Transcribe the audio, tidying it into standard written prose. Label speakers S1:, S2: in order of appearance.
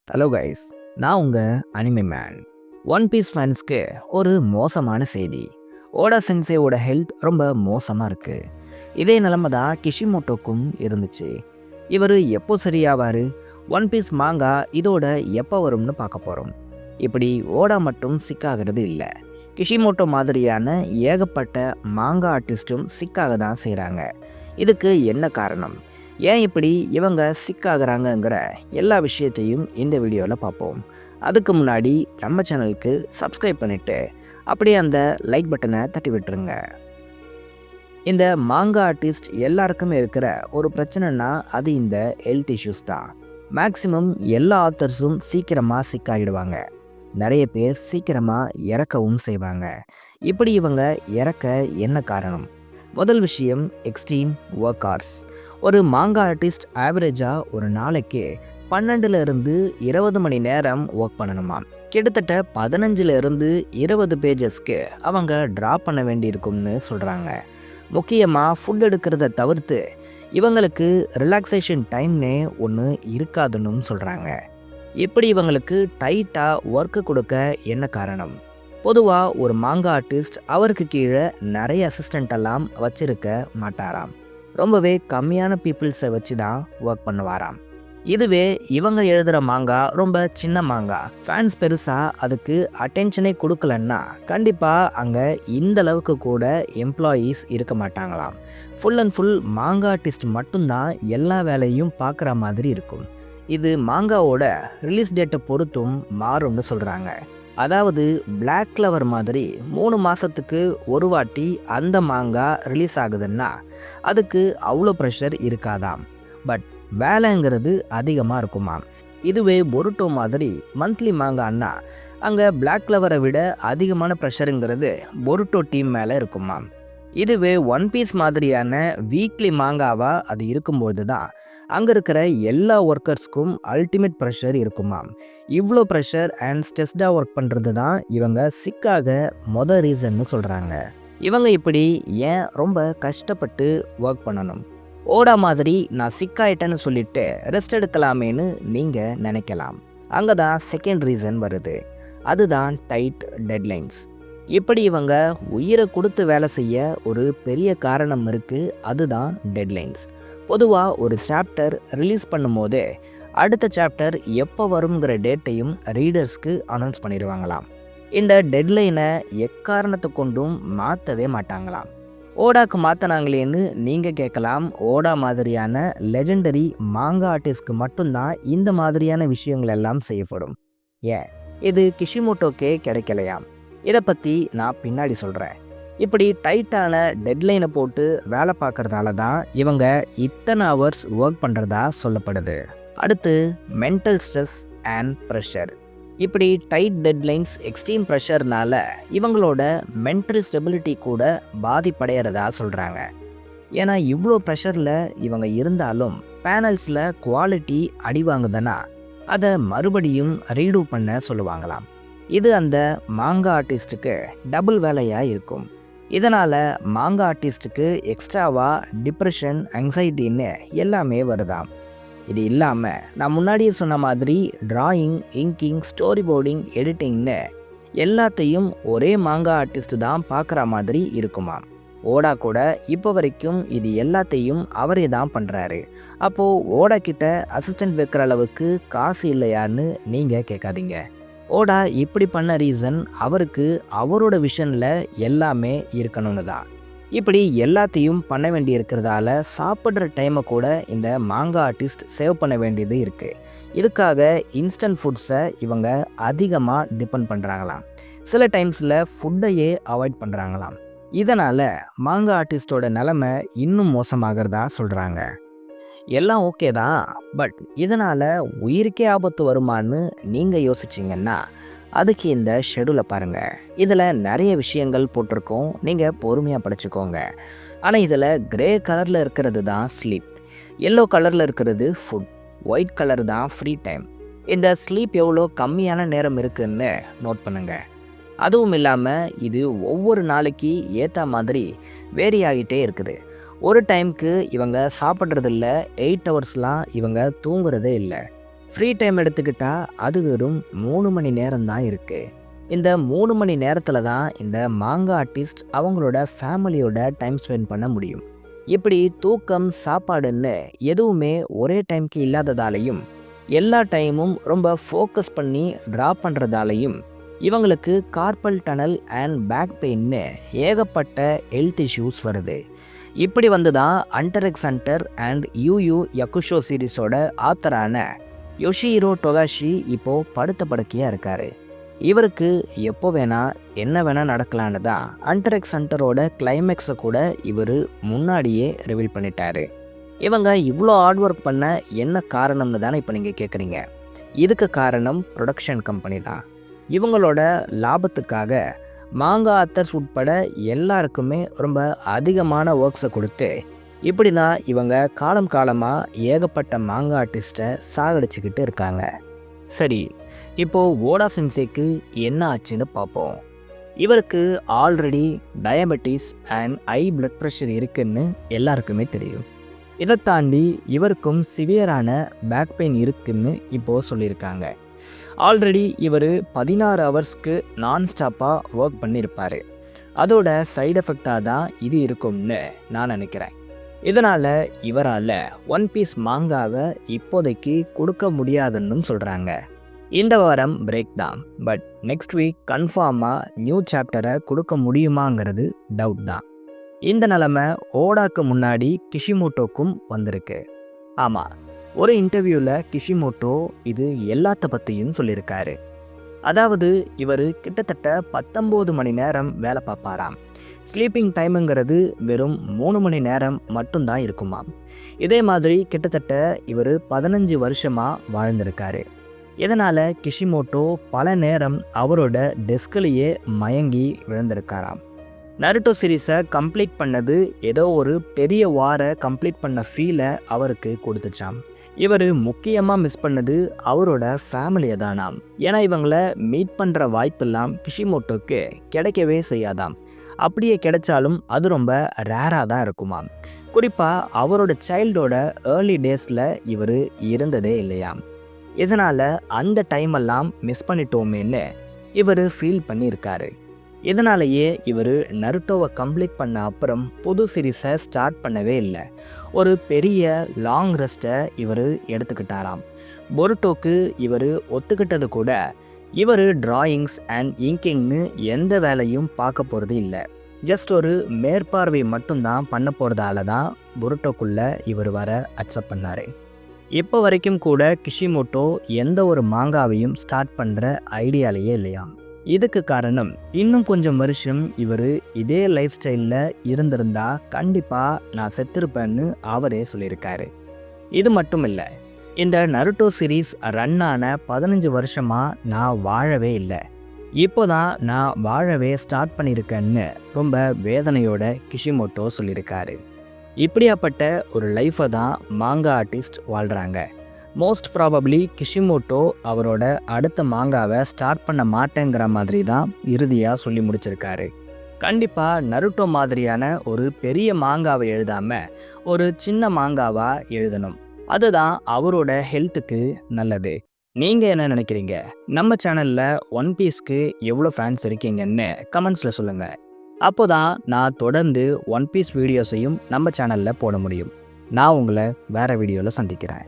S1: Hello guys, நான் உங்கள் anime man. One piece ஃபேன்ஸ்க்கு ஒரு மோசமான செய்தி. ஓடா சென்சேவோட ஹெல்த் ரொம்ப மோசமாக இருக்குது. இதே நிலைமை தான் கிஷிமோட்டோக்கும் இருந்துச்சு. இவர் எப்போ சரியாவார், ஒன் பீஸ் மாங்கா இதோட எப்போ வரும்னு பார்க்க போகிறோம். இப்படி ஓடா மட்டும் சிக்காகிறது இல்லை, கிஷிமோட்டோ மாதிரியான ஏகப்பட்ட மாங்கா ஆர்டிஸ்ட்டும் சிக்காக தான் செய்கிறாங்க. இதுக்கு என்ன காரணம், ஏன் இப்படி இவங்க சிக்காகிறாங்கங்கிற எல்லா விஷயத்தையும் இந்த வீடியோவில் பார்ப்போம். அதுக்கு முன்னாடி நம்ம சேனலுக்கு சப்ஸ்கிரைப் பண்ணிவிட்டு அப்படியே அந்த லைக் பட்டனை தட்டி விட்டுருங்க. இந்த மாங்கா ஆர்டிஸ்ட் எல்லாருக்குமே இருக்கிற ஒரு பிரச்சனைனா அது இந்த ஹெல்த் இஷ்யூஸ் தான். மேக்ஸிமம் எல்லா ஆத்தர்ஸும் சீக்கிரமாக சிக்காகிடுவாங்க. நிறைய பேர் சீக்கிரமாக இறக்கவும் செய்வாங்க. இப்படி இவங்க இறக்க என்ன காரணம்? முதல் விஷயம், எக்ஸ்ட்ரீம் ஒர்க் ஹார்ஸ். ஒரு மாங்கா ஆர்டிஸ்ட் ஆவரேஜாக ஒரு நாளைக்கு 12லிருந்து 20 மணி நேரம் ஒர்க் பண்ணணுமாம். கிட்டத்தட்ட 15லிருந்து 20 பேஜஸ்க்கு அவங்க ட்ரா பண்ண வேண்டியிருக்கும்னு சொல்கிறாங்க. முக்கியமாக ஃபுட் எடுக்கிறத தவிர்த்து இவங்களுக்கு ரிலாக்ஸேஷன் டைம்னே ஒன்று இருக்காதுன்னு சொல்கிறாங்க. இப்படி இவங்களுக்கு டைட்டாக ஒர்க்கு கொடுக்க என்ன காரணம்? பொதுவாக ஒரு மாங்கா ஆர்டிஸ்ட் அவருக்கு கீழே நிறைய அசிஸ்டண்ட் எல்லாம் வச்சிருக்க மாட்டாராம். ரொம்பவே கம்மியான பீப்புள்ஸை வச்சு தான் ஒர்க் பண்ணுவாராம். இதுவே இவங்க எழுதுகிற மாங்கா ரொம்ப சின்ன மாங்கா, ஃபேன்ஸ் பெருசாக அதுக்கு அட்டென்ஷனே கொடுக்கலன்னா கண்டிப்பாக அங்கே இந்த அளவுக்கு கூட எம்ப்ளாயீஸ் இருக்க மாட்டாங்களாம். ஃபுல் அண்ட் ஃபுல் மாங்கா ஆர்டிஸ்ட் மட்டும்தான் எல்லா வேலையும் பார்க்குற மாதிரி இருக்கும். இது மாங்காவோட ரிலீஸ் டேட்டை பொறுத்தும் மாறும்னு சொல்கிறாங்க. அதாவது பிளாக் கிளவர் மாதிரி 3 மாதத்துக்கு ஒரு வாட்டி அந்த மாங்கா ரிலீஸ் ஆகுதுன்னா அதுக்கு அவ்வளோ ப்ரெஷர் இருக்காதாம். பட் வேலைங்கிறது அதிகமாக இருக்குமாம். இதுவே பொருட்டோ மாதிரி மந்த்லி மாங்கான்னா அங்கே பிளாக் கிளவரை விட அதிகமான ப்ரெஷருங்கிறது பொருட்டோ டீம் மேலே இருக்குமாம். இதுவே ஒன் பீஸ் மாதிரியான வீக்லி மாங்காவாக அது இருக்கும்போது தான் அங்கே இருக்கிற எல்லா ஒர்க்கர்ஸ்க்கும் அல்டிமேட் ப்ரெஷர் இருக்குமாம். இவ்வளோ ப்ரெஷர் அண்ட் ஸ்ட்ரெஸ்டாக ஒர்க் பண்ணுறது தான் இவங்க சிக்காக ரீசன்னு சொல்கிறாங்க. இவங்க இப்படி ஏன் ரொம்ப கஷ்டப்பட்டு ஒர்க் பண்ணணும்? ஓடா மாதிரி நான் சிக்காயிட்டேன்னு சொல்லிட்டு ரெஸ்ட் எடுக்கலாமேன்னு நீங்கள் நினைக்கலாம். அங்கே தான் செகண்ட் ரீசன் வருது. அதுதான் டைட் டெட்லைன்ஸ். இப்படி இவங்க உயிரை கொடுத்து வேலை செய்ய ஒரு பெரிய காரணம் இருக்குது, அதுதான் டெட்லைன்ஸ். பொதுவாக ஒரு சாப்டர் ரிலீஸ் பண்ணும்போதே அடுத்த சாப்டர் எப்போ வருங்கிற டேட்டையும் ரீடர்ஸ்க்கு அனௌன்ஸ் பண்ணிடுவாங்களாம். இந்த டெட்லைனை எக்காரணத்தை கொண்டும் மாற்றவே மாட்டாங்களாம். ஓடாக்கு மாற்றினாங்களேன்னு நீங்கள் கேட்கலாம். ஓடா மாதிரியான லெஜெண்டரி மாங்கா ஆர்டிஸ்ட்க்கு மட்டும்தான் இந்த மாதிரியான விஷயங்கள் எல்லாம் செய்யப்படும். ஏன் இது கிஷிமோட்டோக்கே கிடைக்கலையாம்? இதை பற்றி நான் பின்னாடி சொல்கிறேன். இப்படி டைட்டான டெட்லைனை போட்டு வேலை பார்க்குறதால தான் இவங்க இத்தனை ஹவர்ஸ் ஒர்க் பண்ணுறதா சொல்லப்படுது. அடுத்து மென்டல் ஸ்ட்ரெஸ் அண்ட் ப்ரெஷர். இப்படி டைட் டெட்லைன்ஸ், எக்ஸ்ட்ரீம் ப்ரெஷர்னால இவங்களோட மென்டல் ஸ்டெபிலிட்டி கூட பாதிப்படைகிறதா சொல்கிறாங்க. ஏன்னா இவ்வளோ ப்ரெஷரில் இவங்க இருந்தாலும் பேனல்ஸில் குவாலிட்டி அடி வாங்குதுன்னா அதை மறுபடியும் ரீடூ பண்ண சொல்லுவாங்களாம். இது அந்த மாங்கா ஆர்டிஸ்ட்டுக்கு டபுள் வேலையாக இருக்கும். இதனால் மாங்கா ஆர்டிஸ்ட்டுக்கு எக்ஸ்ட்ராவாக டிப்ரெஷன், ஆங்ஸைட்டின்னு எல்லாமே வருதாம். இது இல்லாமல் நான் முன்னாடியே சொன்ன மாதிரி டிராயிங், இங்கிங், ஸ்டோரி போர்டிங், எடிட்டிங்னு எல்லாத்தையும் ஒரே மாங்கா ஆர்டிஸ்ட் தான் பார்க்குற மாதிரி இருக்குமாம். ஓடா கூட இப்போ வரைக்கும் இது எல்லாத்தையும் அவரே தான் பண்ணுறாரு. அப்போது ஓடா கிட்ட அசிஸ்டன்ட் வைக்கிற அளவுக்கு காசு இல்லையான்னு நீங்கள் கேட்காதீங்க. ஓடா இப்படி பண்ண ரீசன் அவருக்கு அவரோட விஷனில் எல்லாமே இருக்கணும்னு தான். இப்படி எல்லாத்தையும் பண்ண வேண்டி இருக்கிறதால சாப்பிட்ற டைமை கூட இந்த மாங்கா ஆர்டிஸ்ட் சேவ் பண்ண வேண்டியது இருக்குது. இதுக்காக இன்ஸ்டன்ட் ஃபுட்ஸை இவங்க அதிகமாக டிபெண்ட் பண்ணுறாங்களாம். சில டைம்ஸில் ஃபுட்டையே அவாய்ட் பண்ணுறாங்களாம். இதனால் மாங்கா ஆர்டிஸ்டோட நிலைமை இன்னும் மோசமாகிறதா சொல்கிறாங்க. எல்லாம் ஓகே தான், பட் இதனால் உயிருக்கே ஆபத்து வருமானு நீங்கள் யோசிச்சிங்கன்னா அதுக்கு இந்த ஷெடியூலை பாருங்கள். இதில் நிறைய விஷயங்கள் போட்டிருக்கோம், நீங்கள் பொறுமையாக படிச்சுக்கோங்க. ஆனால் இதில் கிரே கலரில் இருக்கிறது தான் ஸ்லீப், எல்லோ கலரில் இருக்கிறது ஃபுட், ஒயிட் கலர் தான் ஃப்ரீ டைம். இந்த ஸ்லீப் எவ்வளோ கம்மியான நேரம் இருக்குதுன்னு நோட் பண்ணுங்கள். அதுவும் இல்லாமல் இது ஒவ்வொரு நாளைக்கு ஏற்ற மாதிரி வேரி ஆகிட்டே இருக்குது. ஒரு டைமுக்கு இவங்க சாப்பிட்றதில்ல, 8 ஹவர்ஸ்லாம் இவங்க தூங்குறதே இல்லை. ஃப்ரீ டைம் எடுத்துக்கிட்டா அது வெறும் 3 மணி நேரம் தான் இருக்குது. இந்த 3 மணி நேரத்தில் தான் இந்த மாங்கா ஆர்டிஸ்ட் அவங்களோட ஃபேமிலியோட டைம் ஸ்பெண்ட் பண்ண முடியும். இப்படி தூக்கம் சாப்பாடுன்னு எதுவுமே ஒரே டைம்க்கு இல்லாததாலையும் எல்லா டைமும் ரொம்ப ஃபோக்கஸ் பண்ணி ட்ரா பண்ணுறதாலையும் இவங்களுக்கு கார்பல் டனல் அண்ட் பேக் பெயின்னு ஏகப்பட்ட ஹெல்த் இஷ்யூஸ் வருது. இப்படி வந்து தான் Hunter X Hunter and Yu Yu Hakusho சீரிஸோட ஆத்தரான யோஷிஹிரோ டொகாஷி இப்போது படுத்த படுக்கையாக இருக்கார். இவருக்கு எப்போ வேணால் என்ன வேணால் நடக்கலான்னு தான் ஹண்டர் எக்ஸ் ஹண்டரோட கிளைமேக்ஸை கூட இவர் முன்னாடியே ரிவீல் பண்ணிட்டாரு. இவங்க இவ்வளோ ஹார்ட் ஒர்க் பண்ண என்ன காரணம்னு தானே இப்போ நீங்கள் கேட்குறீங்க. இதுக்கு காரணம் ப்ரொடக்ஷன் கம்பெனி தான். இவங்களோட லாபத்துக்காக மாங்கா ஆத்தர்ஸ் உட்பட எல்லாருக்குமே ரொம்ப அதிகமான ஒர்க்ஸை கொடுத்து இப்படி தான் இவங்க காலம் காலமாக ஏகப்பட்ட மாங்கா ஆர்டிஸ்ட்டை சாகடிச்சுக்கிட்டு இருக்காங்க. சரி, இப்போது ஓடா சென்சேக்கு என்ன ஆச்சுன்னு பார்ப்போம். இவருக்கு already diabetes and high blood pressure இருக்குன்னு எல்லாருக்குமே தெரியும். இதை தாண்டி இவருக்கும் சிவியரான பேக் பெயின் இருக்குன்னு இப்போது சொல்லியிருக்காங்க. ஆல்ரெடி இவர் 16 ஹவர்ஸ்க்கு நான் ஸ்டாப்பாக ஒர்க் பண்ணியிருப்பார். அதோட சைடு எஃபெக்டாக தான் இது இருக்கும்னு நான் நினைக்கிறேன். இதனால் இவரால் ஒன் பீஸ் மாங்காவை இப்போதைக்கு கொடுக்க முடியாதுன்னு சொல்கிறாங்க. இந்த வாரம் பிரேக் தான், பட் நெக்ஸ்ட் வீக் கன்ஃபார்மாக நியூ சாப்டரை கொடுக்க முடியுமாங்கிறது டவுட் தான். இந்த நிலமை ஓடாக்கு முன்னாடி கிஷிமோட்டோக்கும் வந்திருக்கு. ஆமாம், ஒரு இன்டர்வியூவில் கிஷிமோட்டோ இது எல்லாத்த பற்றியும் சொல்லியிருக்காரு. அதாவது இவர் கிட்டத்தட்ட 19 மணி நேரம் வேலை பார்ப்பாராம். ஸ்லீப்பிங் டைமுங்கிறது வெறும் 3 மணி நேரம் மட்டும்தான் இருக்குமாம். இதே மாதிரி கிட்டத்தட்ட இவர் 15 வருஷமாக வாழ்ந்திருக்காரு. இதனால் கிஷிமோட்டோ பல நேரம் அவரோட டெஸ்கிலேயே மயங்கி விழுந்திருக்காராம். நருட்டோ சீரீஸை கம்ப்ளீட் பண்ணது ஏதோ ஒரு பெரிய வாரை கம்ப்ளீட் பண்ண ஃபீலை அவருக்கு கொடுத்துச்சாம். இவர் முக்கியமாக மிஸ் பண்ணது அவரோட ஃபேமிலியை தானாம். ஏன்னா இவங்கள மீட் பண்ணுற வாய்ப்பெல்லாம் கிஷிமோட்டோக்கு கிடைக்கவே செய்யாதாம். அப்படியே கிடைச்சாலும் அது ரொம்ப ரேராக தான் இருக்குமாம். குறிப்பாக அவரோட சைல்டோட ஏர்லி டேஸில் இவர் இருந்ததே இல்லையாம். இதனால் அந்த டைமெல்லாம் மிஸ் பண்ணிட்டோமேன்னு இவர் ஃபீல் பண்ணியிருக்காரு. இதனாலேயே இவர் நருட்டோவை கம்ப்ளீட் பண்ண அப்புறம் புது சீரீஸை ஸ்டார்ட் பண்ணவே இல்லை. ஒரு பெரிய லாங் ரெஸ்ட்டை இவர் எடுத்துக்கிட்டாராம். பொருட்டோக்கு இவர் ஒத்துக்கிட்டது கூட இவர் டிராயிங்ஸ் அண்ட் இங்கிங்னு எந்த வேலையும் பார்க்க போகிறது இல்லை. ஜஸ்ட் ஒரு மேற்பார்வை மட்டும்தான் பண்ண போகிறதால தான் பொருட்டோக்குள்ளே இவர் வர அக்செப்ட் பண்ணார். இப்போ வரைக்கும் கூட கிஷிமோட்டோ எந்த ஒரு மாங்காவையும் ஸ்டார்ட் பண்ணுற ஐடியாலேயே இல்லையாம். இதுக்கு காரணம் இன்னும் கொஞ்சம் வருஷம் இவர் இதே லைஃப் ஸ்டைலில் இருந்திருந்தா கண்டிப்பாக நான் செத்துருப்பேன்னு அவரே சொல்லியிருக்காரு. இது மட்டும் இல்லை, இந்த நருட்டோ சீரீஸ் ரன் ஆன 15 வருஷமாக நான் வாழவே இல்லை, இப்போ தான் நான் வாழவே ஸ்டார்ட் பண்ணியிருக்கேன்னு ரொம்ப வேதனையோட கிஷிமோட்டோ சொல்லியிருக்காரு. இப்படியாப்பட்ட ஒரு லைஃப்பை தான் மாங்கா ஆர்டிஸ்ட் வாழ்கிறாங்க. மோஸ்ட் ப்ராபப்ளி கிஷிமோட்டோ அவரோட அடுத்த மாங்காவை ஸ்டார்ட் பண்ண மாட்டேங்கிற மாதிரி தான் இறுதியாக சொல்லி முடிச்சிருக்காரு. கண்டிப்பாக நருட்டோ மாதிரியான ஒரு பெரிய மாங்காவை எழுதாமல் ஒரு சின்ன மாங்காவாக எழுதணும். அதுதான் அவரோட ஹெல்த்துக்கு நல்லது. நீங்கள் என்ன நினைக்கிறீங்க? நம்ம சேனலில் ஒன் பீஸ்க்கு எவ்வளோ ஃபேன்ஸ் இருக்கீங்கன்னு கமெண்ட்ஸில் சொல்லுங்கள். அப்போ தான் நான் தொடர்ந்து ஒன் பீஸ் வீடியோஸையும் நம்ம சேனலில் போட முடியும். நான் உங்களை வேறு வீடியோவில் சந்திக்கிறேன்.